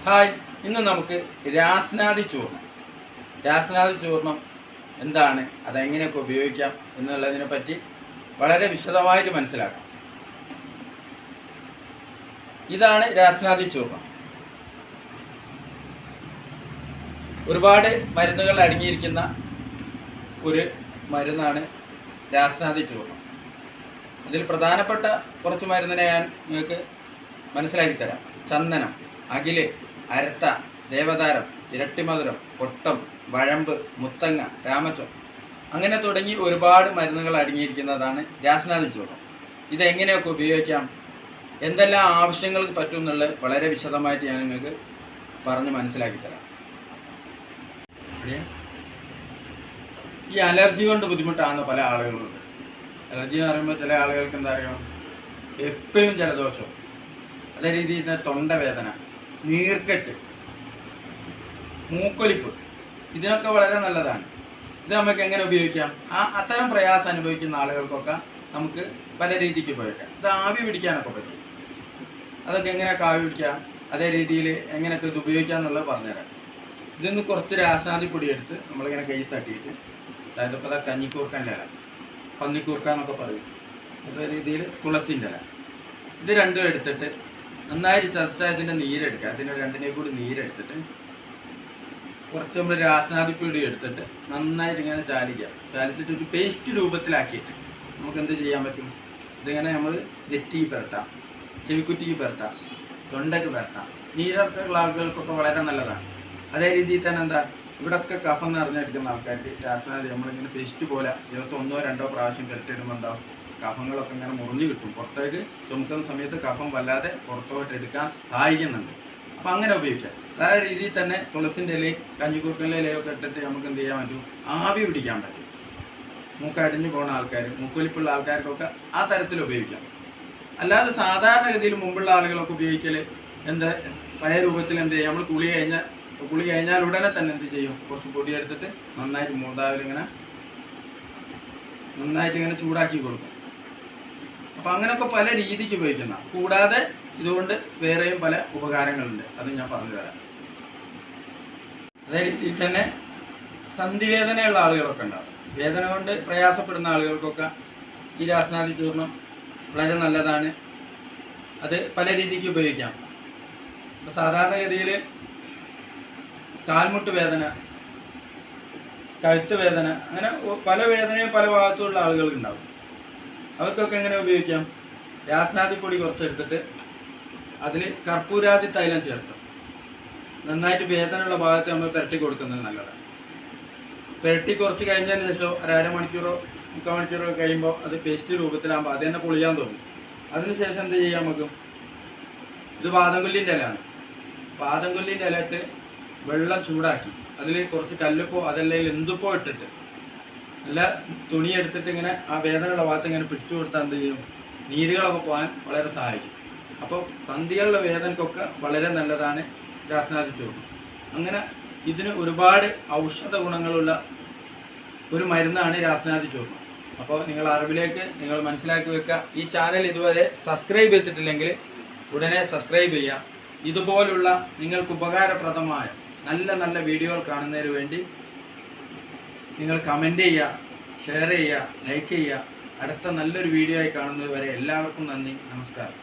Hi, ഇന്ന് നമുക്ക് രാസ്നാദി ചൂർണം എന്താണ്, അതെങ്ങനെയൊക്കെ ഉപയോഗിക്കാം എന്നുള്ളതിനെ പറ്റി വളരെ വിശദമായിട്ട് മനസ്സിലാക്കാം. ഇതാണ് രാസ്നാദി ചൂർണം. ഒരുപാട് മരുന്നുകൾ അടങ്ങിയിരിക്കുന്ന ഒരു മരുന്നാണ് രാസ്നാദി ചൂർണം. ഇതിൽ പ്രധാനപ്പെട്ട കുറച്ച് മരുന്നിനെ ഞാൻ നിങ്ങൾക്ക് മനസ്സിലാക്കി തരാം. ചന്ദനം, അകില്, അരത്ത, ദേവതാരം, ഇരട്ടിമധുരം, കൊട്ടം, വഴമ്പ്, മുത്തങ്ങ, രാമച്ചം, അങ്ങനെ തുടങ്ങി ഒരുപാട് മരുന്നുകൾ അടങ്ങിയിരിക്കുന്നതാണ് രാസ്നാദി ചൂർണം. ഇതെങ്ങനെയൊക്കെ ഉപയോഗിക്കാം, എന്തെല്ലാം ആവശ്യങ്ങൾക്ക് പറ്റും എന്നുള്ളത് വളരെ വിശദമായിട്ട് ഞാൻ നിങ്ങൾക്ക് പറഞ്ഞ് മനസ്സിലാക്കി തരാം. ഈ അലർജി കൊണ്ട് ബുദ്ധിമുട്ടാകുന്ന പല ആളുകളുണ്ട്. അലർജി എന്ന് പറയുമ്പോൾ ചില ആളുകൾക്ക് എന്താ പറയുക, എപ്പോഴും ജലദോഷം, അതേ രീതിയിൽ തന്നെ തൊണ്ടവേദന, നീർക്കെട്ട്, മൂക്കൊലിപ്പ്, ഇതിനൊക്കെ വളരെ നല്ലതാണ്. ഇത് നമുക്ക് എങ്ങനെ ഉപയോഗിക്കാം? അത്തരം പ്രയാസം അനുഭവിക്കുന്ന ആളുകൾക്കൊക്കെ നമുക്ക് പല രീതിക്ക് ഉപയോഗിക്കാം. ഇത് ആവി പിടിക്കാനൊക്കെ പറ്റും. അതൊക്കെ എങ്ങനെയൊക്കെ ആവി പിടിക്കാം, അതേ രീതിയിൽ എങ്ങനെയൊക്കെ ഇത് ഉപയോഗിക്കാം എന്നുള്ളത് പറഞ്ഞുതരാം. ഇതിന്ന് കുറച്ച് രാസാദി പൊടി എടുത്ത് നമ്മളിങ്ങനെ കൈ തട്ടിയിട്ട്, അതായത് ഇപ്പോൾ കഞ്ഞിക്കൂർക്കൻ്റെ ഇല, പന്നിക്കൂർക്ക എന്നൊക്കെ പറയും, അതേ രീതിയിൽ തുളസിൻ്റെ ഇല, ഇത് രണ്ടും എടുത്തിട്ട് നന്നായിട്ട് ചതച്ച ഇതിൻ്റെ നീരെടുക്കുക. അതിൻ്റെ രണ്ടിനെയും കൂടി നീരെടുത്തിട്ട് കുറച്ച് നമ്മൾ രാസനാദിപ്പൊടി എടുത്തിട്ട് നന്നായിട്ട് ഇങ്ങനെ ചാലിച്ചിട്ട് ഒരു പേസ്റ്റ് രൂപത്തിലാക്കിയിട്ട് നമുക്ക് എന്ത് ചെയ്യാൻ പറ്റും? ഇതിങ്ങനെ നമ്മൾ നെറ്റിക്ക് പുരട്ടാം, ചെവിക്കുറ്റിക്ക് പുരട്ടാം, തൊണ്ടയ്ക്ക് പുരട്ടാം. നീരൊക്കെയുള്ള ആളുകൾക്കൊക്കെ വളരെ നല്ലതാണ്. അതേ രീതിയിൽ തന്നെ എന്താ, ഇവിടെയൊക്കെ കഫം നിറഞ്ഞെടുക്കുന്ന ആൾക്കാർക്ക് രാസനാദി നമ്മളിങ്ങനെ പേസ്റ്റ് പോലെ ദിവസം 1-2 പ്രാവശ്യം പുരട്ടിടുമ്പോൾ ഉണ്ടാവും കഫങ്ങളൊക്കെ ഇങ്ങനെ മുറിഞ്ഞു കിട്ടും. പുറത്തേക്ക് ചുമക്കുന്ന സമയത്ത് കഫം വല്ലാതെ പുറത്തോട്ട് എടുക്കാൻ സഹായിക്കുന്നുണ്ട്. അപ്പം അങ്ങനെ ഉപയോഗിക്കാം. അതേ രീതിയിൽ തന്നെ തുളസിൻ്റെ ഇലയും കഞ്ഞിക്കൂർക്കൻ്റെ ഇലയൊക്കെ ഇട്ടിട്ട് നമുക്ക് എന്ത് ചെയ്യാൻ പറ്റും? ആവി പിടിക്കാൻ പറ്റും. മൂക്കടിഞ്ഞു പോകുന്ന ആൾക്കാർ, മൂക്കൊലിപ്പുള്ള ആൾക്കാർക്കൊക്കെ ആ തരത്തിൽ ഉപയോഗിക്കാം. അല്ലാതെ സാധാരണഗതിയിൽ മുമ്പുള്ള ആളുകളൊക്കെ ഉപയോഗിക്കൽ പഴയ രൂപത്തിൽ എന്ത് ചെയ്യും, നമ്മൾ കുളി കഴിഞ്ഞാൽ ഉടനെ തന്നെ എന്ത് ചെയ്യും, കുറച്ച് പൊടി എടുത്തിട്ട് നന്നായിട്ട് മൂതാവിലിങ്ങനെ നന്നായിട്ട് ചൂടാക്കി കൊടുക്കും. അപ്പം അങ്ങനെയൊക്കെ പല രീതിക്ക് ഉപയോഗിക്കുന്ന, കൂടാതെ ഇതുകൊണ്ട് വേറെയും പല ഉപകാരങ്ങളുണ്ട്. അത് ഞാൻ പറഞ്ഞു തരാം. അതേ രീതിയിൽ തന്നെ സന്ധിവേദനയുള്ള ആളുകളൊക്കെ ഉണ്ടാവും. വേദന കൊണ്ട് പ്രയാസപ്പെടുന്ന ആളുകൾക്കൊക്കെ ഈ രാസ്നാദി ചൂർണം വളരെ നല്ലതാണ്. അത് പല രീതിക്ക് ഉപയോഗിക്കാം. ഇപ്പോൾ സാധാരണഗതിയിൽ കാൽമുട്ട് വേദന, കഴുത്ത് വേദന, അങ്ങനെ പല വേദനയും പല ഭാഗത്തുള്ള ആളുകൾക്കുണ്ടാവും. അവർക്കൊക്കെ എങ്ങനെ ഉപയോഗിക്കാം? രാസ്നാദി പൊടി കുറച്ചെടുത്തിട്ട് അതിൽ കർപ്പൂരാതി തൈലം ചേർത്ത് നന്നായിട്ട് വേദനയുള്ള ഭാഗത്ത് നമ്മൾ പുരട്ടി കൊടുക്കുന്നത് നല്ലതാണ്. പുരട്ടി കുറച്ച് കഴിഞ്ഞതിന് ശേഷം ഒരു അരമണിക്കൂറോ 3/4 മണിക്കൂറോ കഴിയുമ്പോൾ അത് പേസ്റ്റ് രൂപത്തിലാകുമ്പോൾ അത് തന്നെ പൊളിയാൻ തോന്നും. അതിനുശേഷം എന്ത് ചെയ്യാൻ നമുക്ക്? ഇത് വാദംകൊല്ലിൻ്റെ ഇലയാണ്. വാദംകൊല്ലിൻ്റെ ഇല ഇട്ട് വെള്ളം ചൂടാക്കി അതിൽ കുറച്ച് കല്ലുപ്പോ അതല്ലെങ്കിൽ എന്തുപ്പോ ഇട്ടിട്ട് നല്ല തുണി എടുത്തിട്ട് ഇങ്ങനെ ആ വേദനയുള്ള ഭാഗത്ത് ഇങ്ങനെ പിടിച്ചു കൊടുത്താൽ എന്ത് ചെയ്യും? നീരുകളൊക്കെ പോകാൻ വളരെ സഹായിക്കും. അപ്പോൾ സന്ധികളുടെ വേദനക്കൊക്കെ വളരെ നല്ലതാണ് രാസ്നാദി ചൂർണം. അങ്ങനെ ഇതിന് ഒരുപാട് ഔഷധ ഗുണങ്ങളുള്ള ഒരു മരുന്നാണ് രാസ്നാദി ചൂർണം. അപ്പോൾ നിങ്ങൾ അറിവിലേക്ക് നിങ്ങൾ മനസ്സിലാക്കി വെക്കുക. ഈ ചാനൽ ഇതുവരെ സബ്സ്ക്രൈബ് ചെയ്തിട്ടില്ലെങ്കിൽ ഉടനെ സബ്സ്ക്രൈബ് ചെയ്യുക. ഇതുപോലുള്ള നിങ്ങൾക്ക് ഉപകാരപ്രദമായ നല്ല നല്ല വീഡിയോകൾ കാണുന്നതിന് വേണ്ടി നിങ്ങൾ കമൻറ്റ് ചെയ്യുക, ഷെയർ ചെയ്യുക, ലൈക്ക് ചെയ്യുക. അടുത്ത നല്ലൊരു വീഡിയോ ആയി കാണുന്നത് വരെ എല്ലാവർക്കും നന്ദി, നമസ്കാരം.